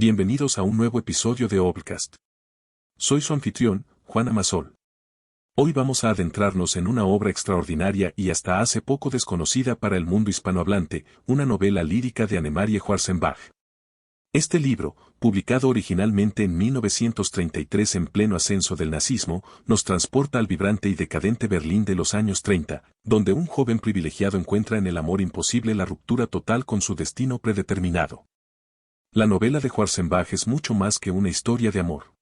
Bienvenidos a un nuevo episodio de Obcast. Soy su anfitrión, Juan Amasol. Hoy vamos a adentrarnos en una obra extraordinaria y hasta hace poco desconocida para el mundo hispanohablante, una novela lírica de Annemarie Schwarzenbach. Este libro, publicado originalmente en 1933 en pleno ascenso del nazismo, nos transporta al vibrante y decadente Berlín de los años 30, donde un joven privilegiado encuentra en el amor imposible la ruptura total con su destino predeterminado. La novela de Schwarzenbach es mucho más que una historia de amor.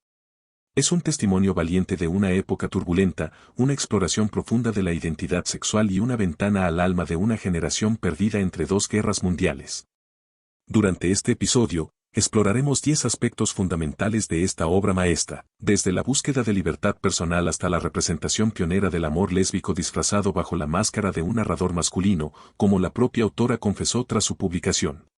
Es un testimonio valiente de una época turbulenta, una exploración profunda de la identidad sexual y una ventana al alma de una generación perdida entre dos guerras mundiales. Durante este episodio, exploraremos 10 aspectos fundamentales de esta obra maestra, desde la búsqueda de libertad personal hasta la representación pionera del amor lésbico disfrazado bajo la máscara de un narrador masculino, como la propia autora confesó tras su publicación.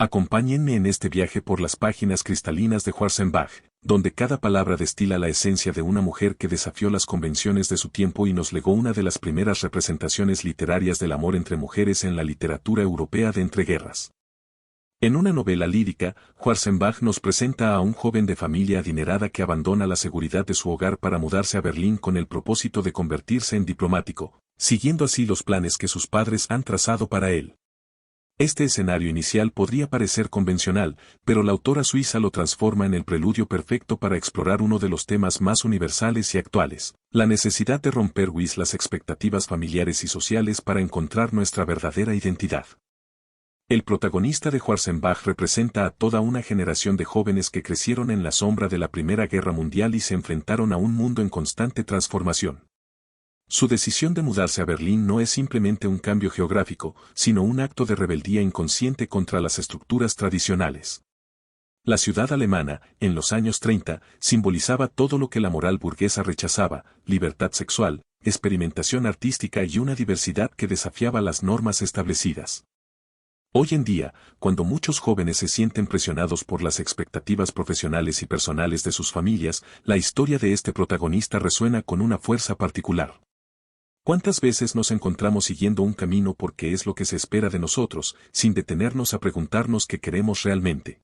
Acompáñenme en este viaje por las páginas cristalinas de Schwarzenbach, donde cada palabra destila la esencia de una mujer que desafió las convenciones de su tiempo y nos legó una de las primeras representaciones literarias del amor entre mujeres en la literatura europea de entreguerras. En una novela lírica, Schwarzenbach nos presenta a un joven de familia adinerada que abandona la seguridad de su hogar para mudarse a Berlín con el propósito de convertirse en diplomático, siguiendo así los planes que sus padres han trazado para él. Este escenario inicial podría parecer convencional, pero la autora suiza lo transforma en el preludio perfecto para explorar uno de los temas más universales y actuales, la necesidad de romper las expectativas familiares y sociales para encontrar nuestra verdadera identidad. El protagonista de Schwarzenbach representa a toda una generación de jóvenes que crecieron en la sombra de la Primera Guerra Mundial y se enfrentaron a un mundo en constante transformación. Su decisión de mudarse a Berlín no es simplemente un cambio geográfico, sino un acto de rebeldía inconsciente contra las estructuras tradicionales. La ciudad alemana, en los años 30, simbolizaba todo lo que la moral burguesa rechazaba: libertad sexual, experimentación artística y una diversidad que desafiaba las normas establecidas. Hoy en día, cuando muchos jóvenes se sienten presionados por las expectativas profesionales y personales de sus familias, la historia de este protagonista resuena con una fuerza particular. ¿Cuántas veces nos encontramos siguiendo un camino porque es lo que se espera de nosotros, sin detenernos a preguntarnos qué queremos realmente?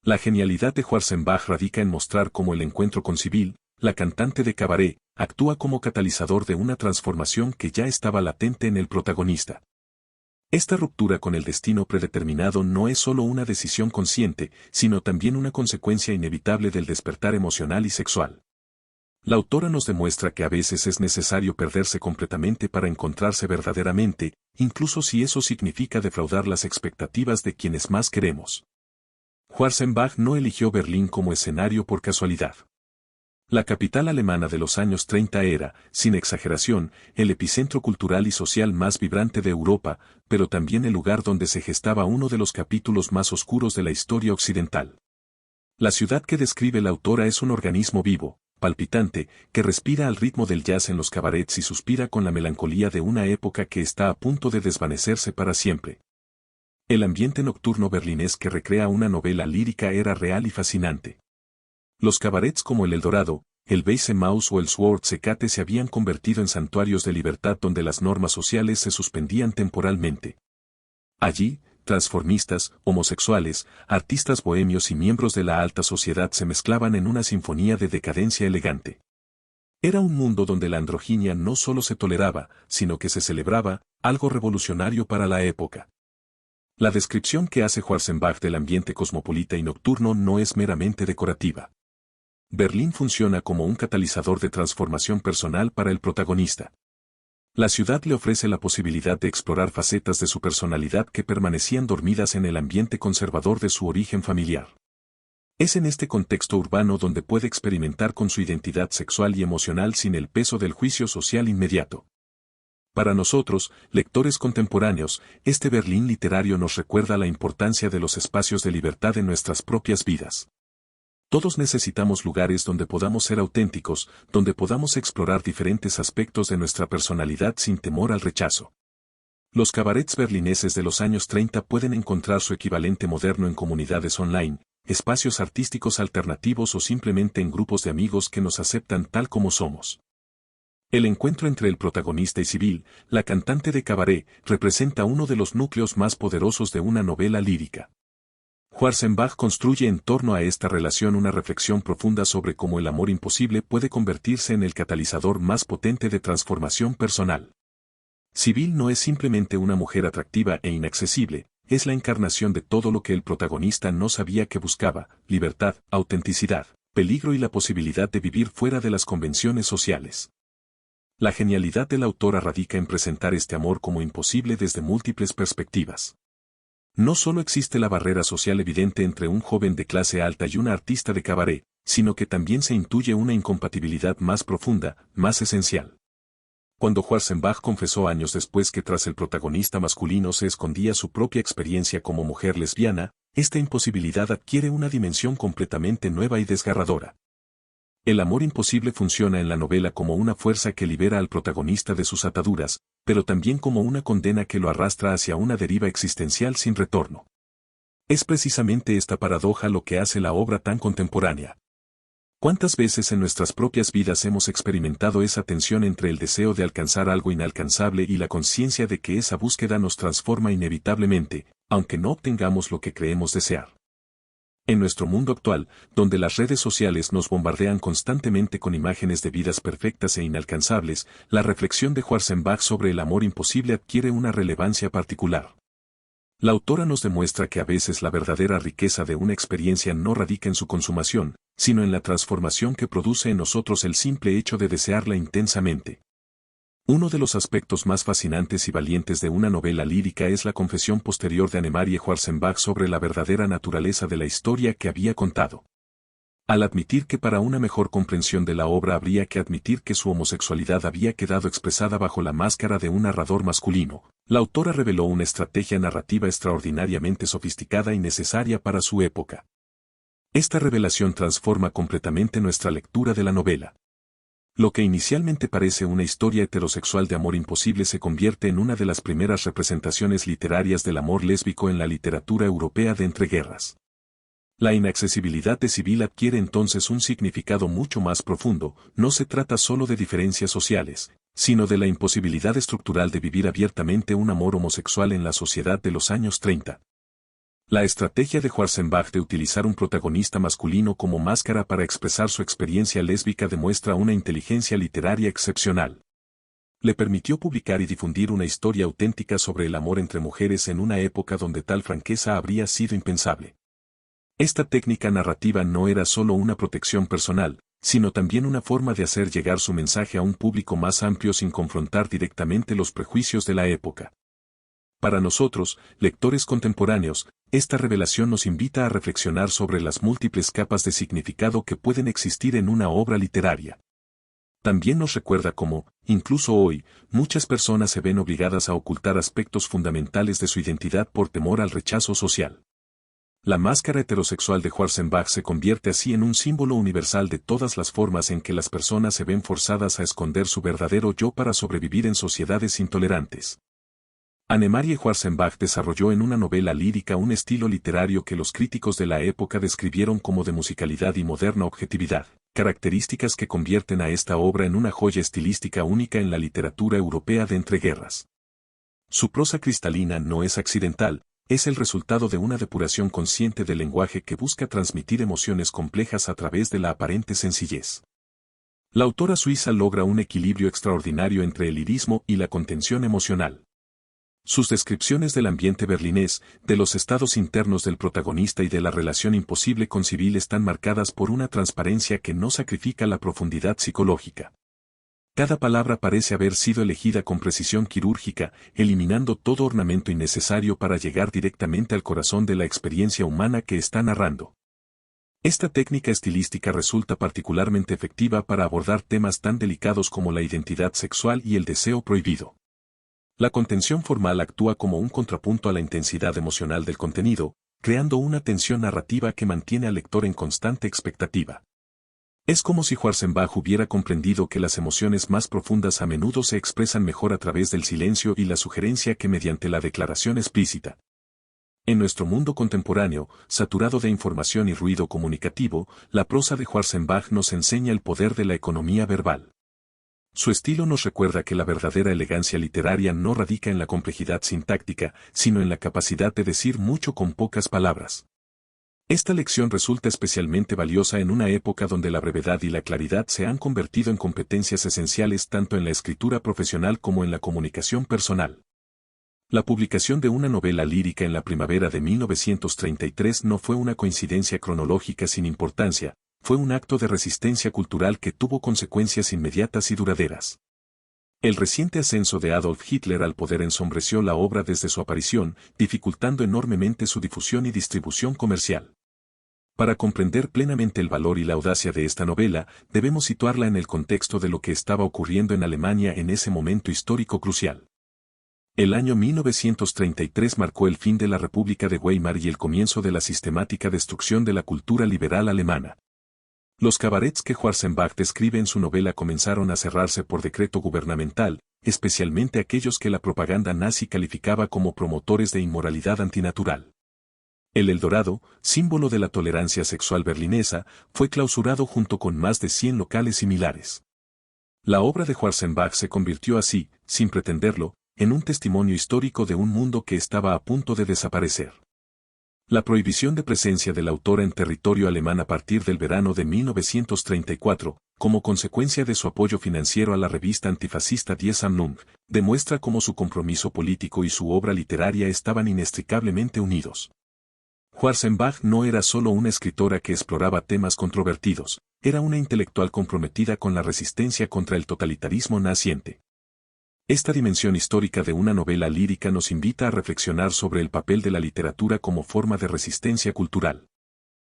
La genialidad de Schwarzenbach radica en mostrar cómo el encuentro con Sibyl, la cantante de cabaret, actúa como catalizador de una transformación que ya estaba latente en el protagonista. Esta ruptura con el destino predeterminado no es solo una decisión consciente, sino también una consecuencia inevitable del despertar emocional y sexual. La autora nos demuestra que a veces es necesario perderse completamente para encontrarse verdaderamente, incluso si eso significa defraudar las expectativas de quienes más queremos. Schwarzenbach no eligió Berlín como escenario por casualidad. La capital alemana de los años 30 era, sin exageración, el epicentro cultural y social más vibrante de Europa, pero también el lugar donde se gestaba uno de los capítulos más oscuros de la historia occidental. La ciudad que describe la autora es un organismo vivo, palpitante, que respira al ritmo del jazz en los cabarets y suspira con la melancolía de una época que está a punto de desvanecerse para siempre. El ambiente nocturno berlinés que recrea una novela lírica era real y fascinante. Los cabarets como el Eldorado, el Weiße Maus o el Schwarzekate se habían convertido en santuarios de libertad donde las normas sociales se suspendían temporalmente. Allí, transformistas, homosexuales, artistas bohemios y miembros de la alta sociedad se mezclaban en una sinfonía de decadencia elegante. Era un mundo donde la androginia no solo se toleraba, sino que se celebraba, algo revolucionario para la época. La descripción que hace Schwarzenbach del ambiente cosmopolita y nocturno no es meramente decorativa. Berlín funciona como un catalizador de transformación personal para el protagonista. La ciudad le ofrece la posibilidad de explorar facetas de su personalidad que permanecían dormidas en el ambiente conservador de su origen familiar. Es en este contexto urbano donde puede experimentar con su identidad sexual y emocional sin el peso del juicio social inmediato. Para nosotros, lectores contemporáneos, este Berlín literario nos recuerda la importancia de los espacios de libertad en nuestras propias vidas. Todos necesitamos lugares donde podamos ser auténticos, donde podamos explorar diferentes aspectos de nuestra personalidad sin temor al rechazo. Los cabarets berlineses de los años 30 pueden encontrar su equivalente moderno en comunidades online, espacios artísticos alternativos o simplemente en grupos de amigos que nos aceptan tal como somos. El encuentro entre el protagonista y Sibyl, la cantante de cabaret, representa uno de los núcleos más poderosos de una novela lírica. Schwarzenbach construye en torno a esta relación una reflexión profunda sobre cómo el amor imposible puede convertirse en el catalizador más potente de transformación personal. Sibyl no es simplemente una mujer atractiva e inaccesible, es la encarnación de todo lo que el protagonista no sabía que buscaba: libertad, autenticidad, peligro y la posibilidad de vivir fuera de las convenciones sociales. La genialidad de la autora radica en presentar este amor como imposible desde múltiples perspectivas. No solo existe la barrera social evidente entre un joven de clase alta y una artista de cabaret, sino que también se intuye una incompatibilidad más profunda, más esencial. Cuando Schwarzenbach confesó años después que tras el protagonista masculino se escondía su propia experiencia como mujer lesbiana, esta imposibilidad adquiere una dimensión completamente nueva y desgarradora. El amor imposible funciona en la novela como una fuerza que libera al protagonista de sus ataduras, pero también como una condena que lo arrastra hacia una deriva existencial sin retorno. Es precisamente esta paradoja lo que hace la obra tan contemporánea. ¿Cuántas veces en nuestras propias vidas hemos experimentado esa tensión entre el deseo de alcanzar algo inalcanzable y la conciencia de que esa búsqueda nos transforma inevitablemente, aunque no obtengamos lo que creemos desear? En nuestro mundo actual, donde las redes sociales nos bombardean constantemente con imágenes de vidas perfectas e inalcanzables, la reflexión de Schwarzenbach sobre el amor imposible adquiere una relevancia particular. La autora nos demuestra que a veces la verdadera riqueza de una experiencia no radica en su consumación, sino en la transformación que produce en nosotros el simple hecho de desearla intensamente. Uno de los aspectos más fascinantes y valientes de una novela lírica es la confesión posterior de Annemarie Schwarzenbach sobre la verdadera naturaleza de la historia que había contado. Al admitir que para una mejor comprensión de la obra habría que admitir que su homosexualidad había quedado expresada bajo la máscara de un narrador masculino, la autora reveló una estrategia narrativa extraordinariamente sofisticada y necesaria para su época. Esta revelación transforma completamente nuestra lectura de la novela. Lo que inicialmente parece una historia heterosexual de amor imposible se convierte en una de las primeras representaciones literarias del amor lésbico en la literatura europea de entreguerras. La inaccesibilidad de Sibyl adquiere entonces un significado mucho más profundo. No se trata solo de diferencias sociales, sino de la imposibilidad estructural de vivir abiertamente un amor homosexual en la sociedad de los años 30. La estrategia de Schwarzenbach de utilizar un protagonista masculino como máscara para expresar su experiencia lésbica demuestra una inteligencia literaria excepcional. Le permitió publicar y difundir una historia auténtica sobre el amor entre mujeres en una época donde tal franqueza habría sido impensable. Esta técnica narrativa no era solo una protección personal, sino también una forma de hacer llegar su mensaje a un público más amplio sin confrontar directamente los prejuicios de la época. Para nosotros, lectores contemporáneos, esta revelación nos invita a reflexionar sobre las múltiples capas de significado que pueden existir en una obra literaria. También nos recuerda cómo, incluso hoy, muchas personas se ven obligadas a ocultar aspectos fundamentales de su identidad por temor al rechazo social. La máscara heterosexual de Schwarzenbach se convierte así en un símbolo universal de todas las formas en que las personas se ven forzadas a esconder su verdadero yo para sobrevivir en sociedades intolerantes. Annemarie Schwarzenbach desarrolló en una novela lírica un estilo literario que los críticos de la época describieron como de musicalidad y moderna objetividad, características que convierten a esta obra en una joya estilística única en la literatura europea de entreguerras. Su prosa cristalina no es accidental, es el resultado de una depuración consciente del lenguaje que busca transmitir emociones complejas a través de la aparente sencillez. La autora suiza logra un equilibrio extraordinario entre el lirismo y la contención emocional. Sus descripciones del ambiente berlinés, de los estados internos del protagonista y de la relación imposible con Sibyl están marcadas por una transparencia que no sacrifica la profundidad psicológica. Cada palabra parece haber sido elegida con precisión quirúrgica, eliminando todo ornamento innecesario para llegar directamente al corazón de la experiencia humana que está narrando. Esta técnica estilística resulta particularmente efectiva para abordar temas tan delicados como la identidad sexual y el deseo prohibido. La contención formal actúa como un contrapunto a la intensidad emocional del contenido, creando una tensión narrativa que mantiene al lector en constante expectativa. Es como si Schwarzenbach hubiera comprendido que las emociones más profundas a menudo se expresan mejor a través del silencio y la sugerencia que mediante la declaración explícita. En nuestro mundo contemporáneo, saturado de información y ruido comunicativo, la prosa de Schwarzenbach nos enseña el poder de la economía verbal. Su estilo nos recuerda que la verdadera elegancia literaria no radica en la complejidad sintáctica, sino en la capacidad de decir mucho con pocas palabras. Esta lección resulta especialmente valiosa en una época donde la brevedad y la claridad se han convertido en competencias esenciales tanto en la escritura profesional como en la comunicación personal. La publicación de una novela lírica en la primavera de 1933 no fue una coincidencia cronológica sin importancia, fue un acto de resistencia cultural que tuvo consecuencias inmediatas y duraderas. El reciente ascenso de Adolf Hitler al poder ensombreció la obra desde su aparición, dificultando enormemente su difusión y distribución comercial. Para comprender plenamente el valor y la audacia de esta novela, debemos situarla en el contexto de lo que estaba ocurriendo en Alemania en ese momento histórico crucial. El año 1933 marcó el fin de la República de Weimar y el comienzo de la sistemática destrucción de la cultura liberal alemana. Los cabarets que Schwarzenbach describe en su novela comenzaron a cerrarse por decreto gubernamental, especialmente aquellos que la propaganda nazi calificaba como promotores de inmoralidad antinatural. El Eldorado, símbolo de la tolerancia sexual berlinesa, fue clausurado junto con más de 100 locales similares. La obra de Schwarzenbach se convirtió así, sin pretenderlo, en un testimonio histórico de un mundo que estaba a punto de desaparecer. La prohibición de presencia del autor en territorio alemán a partir del verano de 1934, como consecuencia de su apoyo financiero a la revista antifascista Die Sammlung, demuestra cómo su compromiso político y su obra literaria estaban inextricablemente unidos. Schwarzenbach no era solo una escritora que exploraba temas controvertidos, era una intelectual comprometida con la resistencia contra el totalitarismo naciente. Esta dimensión histórica de una novela lírica nos invita a reflexionar sobre el papel de la literatura como forma de resistencia cultural.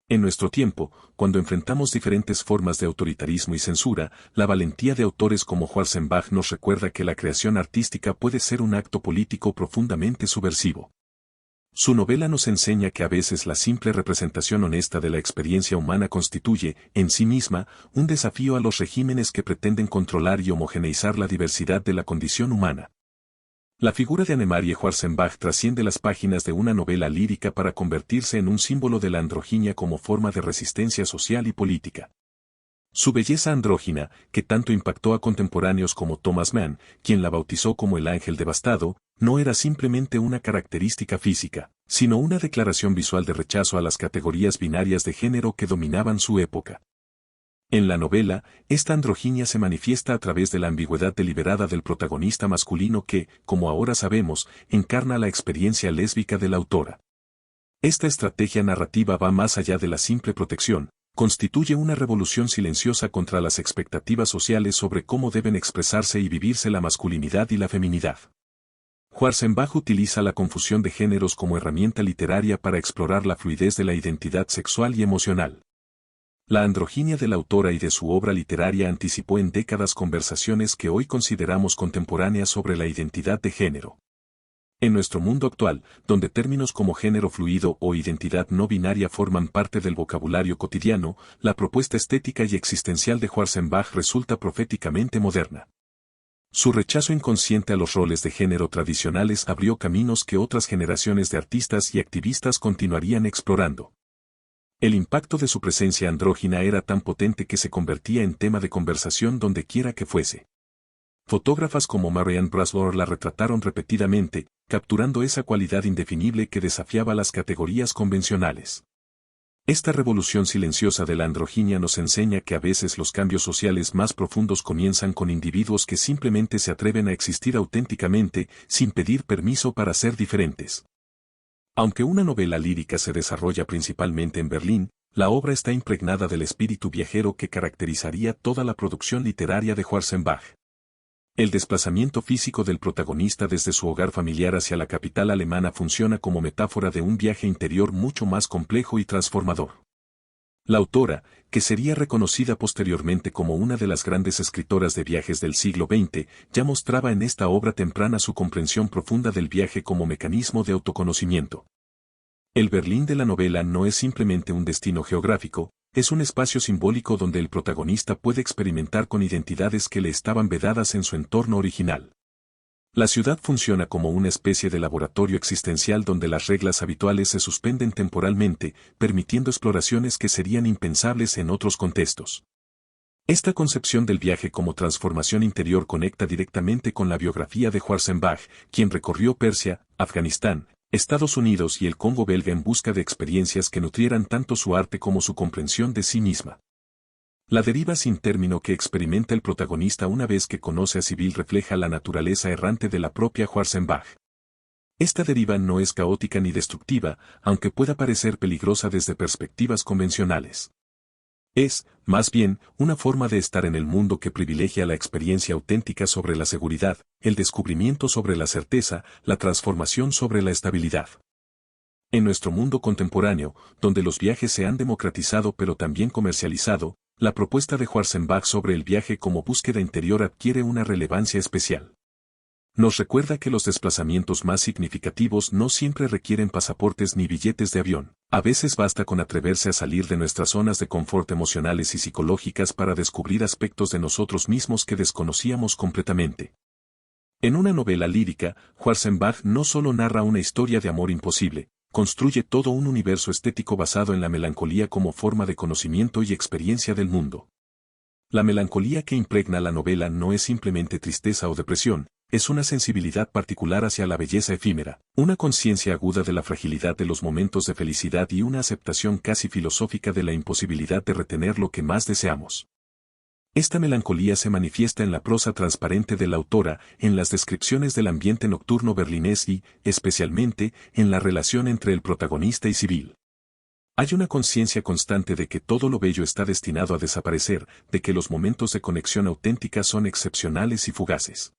En nuestro tiempo, cuando enfrentamos diferentes formas de autoritarismo y censura, la valentía de autores como Schwarzenbach nos recuerda que la creación artística puede ser un acto político profundamente subversivo. Su novela nos enseña que a veces la simple representación honesta de la experiencia humana constituye, en sí misma, un desafío a los regímenes que pretenden controlar y homogeneizar la diversidad de la condición humana. La figura de Annemarie Schwarzenbach trasciende las páginas de una novela lírica para convertirse en un símbolo de la androginia como forma de resistencia social y política. Su belleza andrógina, que tanto impactó a contemporáneos como Thomas Mann, quien la bautizó como el ángel devastado, no era simplemente una característica física, sino una declaración visual de rechazo a las categorías binarias de género que dominaban su época. En la novela, esta androginia se manifiesta a través de la ambigüedad deliberada del protagonista masculino que, como ahora sabemos, encarna la experiencia lésbica de la autora. Esta estrategia narrativa va más allá de la simple protección, constituye una revolución silenciosa contra las expectativas sociales sobre cómo deben expresarse y vivirse la masculinidad y la feminidad. Schwarzenbach utiliza la confusión de géneros como herramienta literaria para explorar la fluidez de la identidad sexual y emocional. La androginia de la autora y de su obra literaria anticipó en décadas conversaciones que hoy consideramos contemporáneas sobre la identidad de género. En nuestro mundo actual, donde términos como género fluido o identidad no binaria forman parte del vocabulario cotidiano, la propuesta estética y existencial de Schwarzenbach resulta proféticamente moderna. Su rechazo inconsciente a los roles de género tradicionales abrió caminos que otras generaciones de artistas y activistas continuarían explorando. El impacto de su presencia andrógina era tan potente que se convertía en tema de conversación donde quiera que fuese. Fotógrafas como Marianne Braslor la retrataron repetidamente, capturando esa cualidad indefinible que desafiaba las categorías convencionales. Esta revolución silenciosa de la androginia nos enseña que a veces los cambios sociales más profundos comienzan con individuos que simplemente se atreven a existir auténticamente, sin pedir permiso para ser diferentes. Aunque una novela lírica se desarrolla principalmente en Berlín, la obra está impregnada del espíritu viajero que caracterizaría toda la producción literaria de Schwarzenbach. El desplazamiento físico del protagonista desde su hogar familiar hacia la capital alemana funciona como metáfora de un viaje interior mucho más complejo y transformador. La autora, que sería reconocida posteriormente como una de las grandes escritoras de viajes del siglo XX, ya mostraba en esta obra temprana su comprensión profunda del viaje como mecanismo de autoconocimiento. El Berlín de la novela no es simplemente un destino geográfico, es un espacio simbólico donde el protagonista puede experimentar con identidades que le estaban vedadas en su entorno original. La ciudad funciona como una especie de laboratorio existencial donde las reglas habituales se suspenden temporalmente, permitiendo exploraciones que serían impensables en otros contextos. Esta concepción del viaje como transformación interior conecta directamente con la biografía de Schwarzenbach, quien recorrió Persia, Afganistán, Estados Unidos y el Congo belga en busca de experiencias que nutrieran tanto su arte como su comprensión de sí misma. La deriva sin término que experimenta el protagonista una vez que conoce a Sibyl refleja la naturaleza errante de la propia Schwarzenbach. Esta deriva no es caótica ni destructiva, aunque pueda parecer peligrosa desde perspectivas convencionales. Es, más bien, una forma de estar en el mundo que privilegia la experiencia auténtica sobre la seguridad, el descubrimiento sobre la certeza, la transformación sobre la estabilidad. En nuestro mundo contemporáneo, donde los viajes se han democratizado pero también comercializado, la propuesta de Schwarzenbach sobre el viaje como búsqueda interior adquiere una relevancia especial. Nos recuerda que los desplazamientos más significativos no siempre requieren pasaportes ni billetes de avión. A veces basta con atreverse a salir de nuestras zonas de confort emocionales y psicológicas para descubrir aspectos de nosotros mismos que desconocíamos completamente. En una novela lírica, Schwarzenbach no solo narra una historia de amor imposible, construye todo un universo estético basado en la melancolía como forma de conocimiento y experiencia del mundo. La melancolía que impregna la novela no es simplemente tristeza o depresión, es una sensibilidad particular hacia la belleza efímera, una conciencia aguda de la fragilidad de los momentos de felicidad y una aceptación casi filosófica de la imposibilidad de retener lo que más deseamos. Esta melancolía se manifiesta en la prosa transparente de la autora, en las descripciones del ambiente nocturno berlinés y, especialmente, en la relación entre el protagonista y Sibyl. Hay una conciencia constante de que todo lo bello está destinado a desaparecer, de que los momentos de conexión auténtica son excepcionales y fugaces.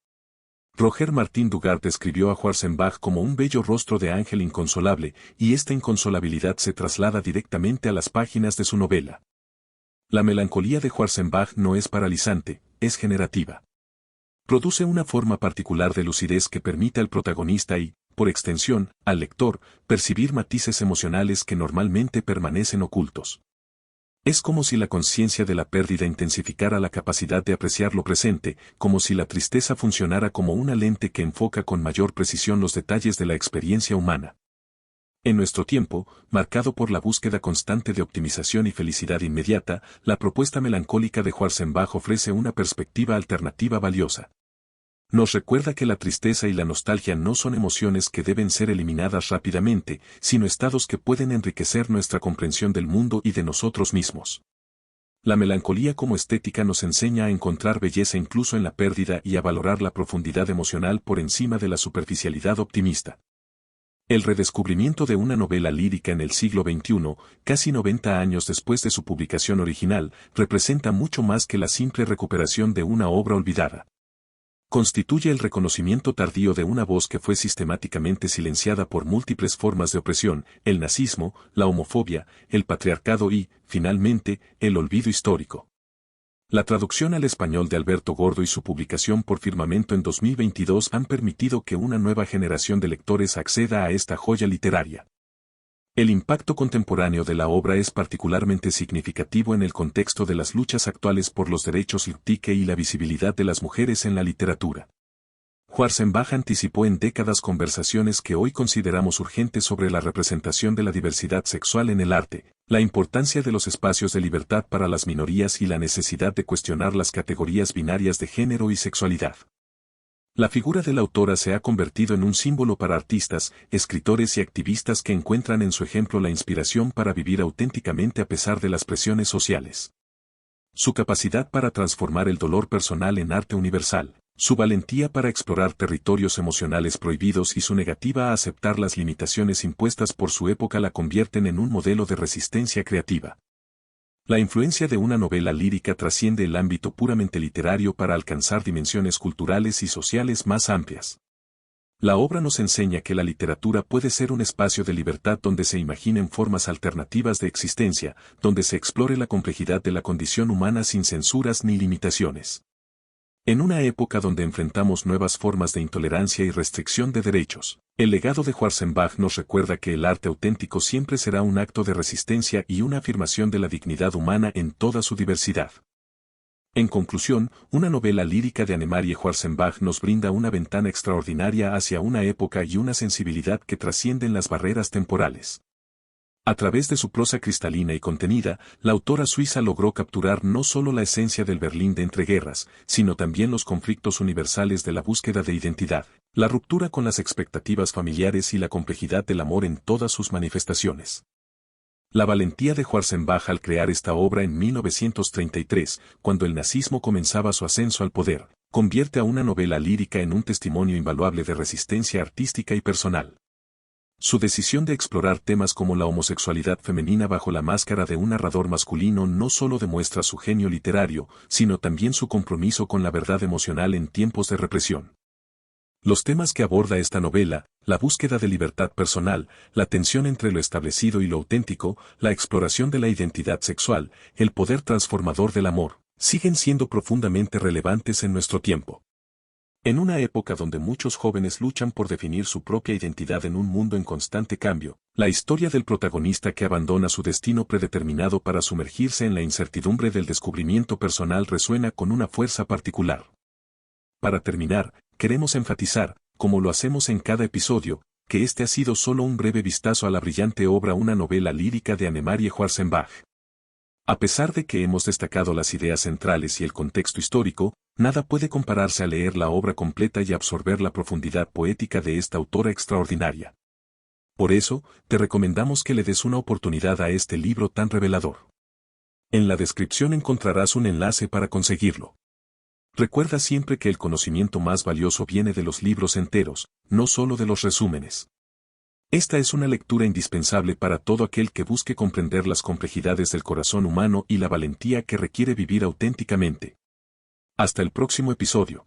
Roger Martin Dugard describió a Schwarzenbach como un bello rostro de ángel inconsolable, y esta inconsolabilidad se traslada directamente a las páginas de su novela. La melancolía de Schwarzenbach no es paralizante, es generativa. Produce una forma particular de lucidez que permite al protagonista y, por extensión, al lector, percibir matices emocionales que normalmente permanecen ocultos. Es como si la conciencia de la pérdida intensificara la capacidad de apreciar lo presente, como si la tristeza funcionara como una lente que enfoca con mayor precisión los detalles de la experiencia humana. En nuestro tiempo, marcado por la búsqueda constante de optimización y felicidad inmediata, la propuesta melancólica de Schwarzenbach ofrece una perspectiva alternativa valiosa. Nos recuerda que la tristeza y la nostalgia no son emociones que deben ser eliminadas rápidamente, sino estados que pueden enriquecer nuestra comprensión del mundo y de nosotros mismos. La melancolía como estética nos enseña a encontrar belleza incluso en la pérdida y a valorar la profundidad emocional por encima de la superficialidad optimista. El redescubrimiento de una novela lírica en el siglo XXI, casi 90 años después de su publicación original, representa mucho más que la simple recuperación de una obra olvidada. Constituye el reconocimiento tardío de una voz que fue sistemáticamente silenciada por múltiples formas de opresión, el nazismo, la homofobia, el patriarcado y, finalmente, el olvido histórico. La traducción al español de Alberto Gordo y su publicación por Firmamento en 2022 han permitido que una nueva generación de lectores acceda a esta joya literaria. El impacto contemporáneo de la obra es particularmente significativo en el contexto de las luchas actuales por los derechos LGBTQ y la visibilidad de las mujeres en la literatura. Schwarzenbach anticipó en décadas conversaciones que hoy consideramos urgentes sobre la representación de la diversidad sexual en el arte, la importancia de los espacios de libertad para las minorías y la necesidad de cuestionar las categorías binarias de género y sexualidad. La figura de la autora se ha convertido en un símbolo para artistas, escritores y activistas que encuentran en su ejemplo la inspiración para vivir auténticamente a pesar de las presiones sociales. Su capacidad para transformar el dolor personal en arte universal, su valentía para explorar territorios emocionales prohibidos y su negativa a aceptar las limitaciones impuestas por su época la convierten en un modelo de resistencia creativa. La influencia de una novela lírica trasciende el ámbito puramente literario para alcanzar dimensiones culturales y sociales más amplias. La obra nos enseña que la literatura puede ser un espacio de libertad donde se imaginen formas alternativas de existencia, donde se explore la complejidad de la condición humana sin censuras ni limitaciones. En una época donde enfrentamos nuevas formas de intolerancia y restricción de derechos, el legado de Schwarzenbach nos recuerda que el arte auténtico siempre será un acto de resistencia y una afirmación de la dignidad humana en toda su diversidad. En conclusión, una novela lírica de Annemarie Schwarzenbach nos brinda una ventana extraordinaria hacia una época y una sensibilidad que trascienden las barreras temporales. A través de su prosa cristalina y contenida, la autora suiza logró capturar no solo la esencia del Berlín de entreguerras, sino también los conflictos universales de la búsqueda de identidad, La ruptura con las expectativas familiares y la complejidad del amor en todas sus manifestaciones. La valentía de Schwarzenbach al crear esta obra en 1933, cuando el nazismo comenzaba su ascenso al poder, convierte a una novela lírica en un testimonio invaluable de resistencia artística y personal. Su decisión de explorar temas como la homosexualidad femenina bajo la máscara de un narrador masculino no solo demuestra su genio literario, sino también su compromiso con la verdad emocional en tiempos de represión. Los temas que aborda esta novela, la búsqueda de libertad personal, la tensión entre lo establecido y lo auténtico, la exploración de la identidad sexual, el poder transformador del amor, siguen siendo profundamente relevantes en nuestro tiempo. En una época donde muchos jóvenes luchan por definir su propia identidad en un mundo en constante cambio, la historia del protagonista que abandona su destino predeterminado para sumergirse en la incertidumbre del descubrimiento personal resuena con una fuerza particular. Para terminar, queremos enfatizar, como lo hacemos en cada episodio, que este ha sido solo un breve vistazo a la brillante obra, una novela lírica de Annemarie Schwarzenbach. A pesar de que hemos destacado las ideas centrales y el contexto histórico, nada puede compararse a leer la obra completa y absorber la profundidad poética de esta autora extraordinaria. Por eso, te recomendamos que le des una oportunidad a este libro tan revelador. En la descripción encontrarás un enlace para conseguirlo. Recuerda siempre que el conocimiento más valioso viene de los libros enteros, no solo de los resúmenes. Esta es una lectura indispensable para todo aquel que busque comprender las complejidades del corazón humano y la valentía que requiere vivir auténticamente. Hasta el próximo episodio.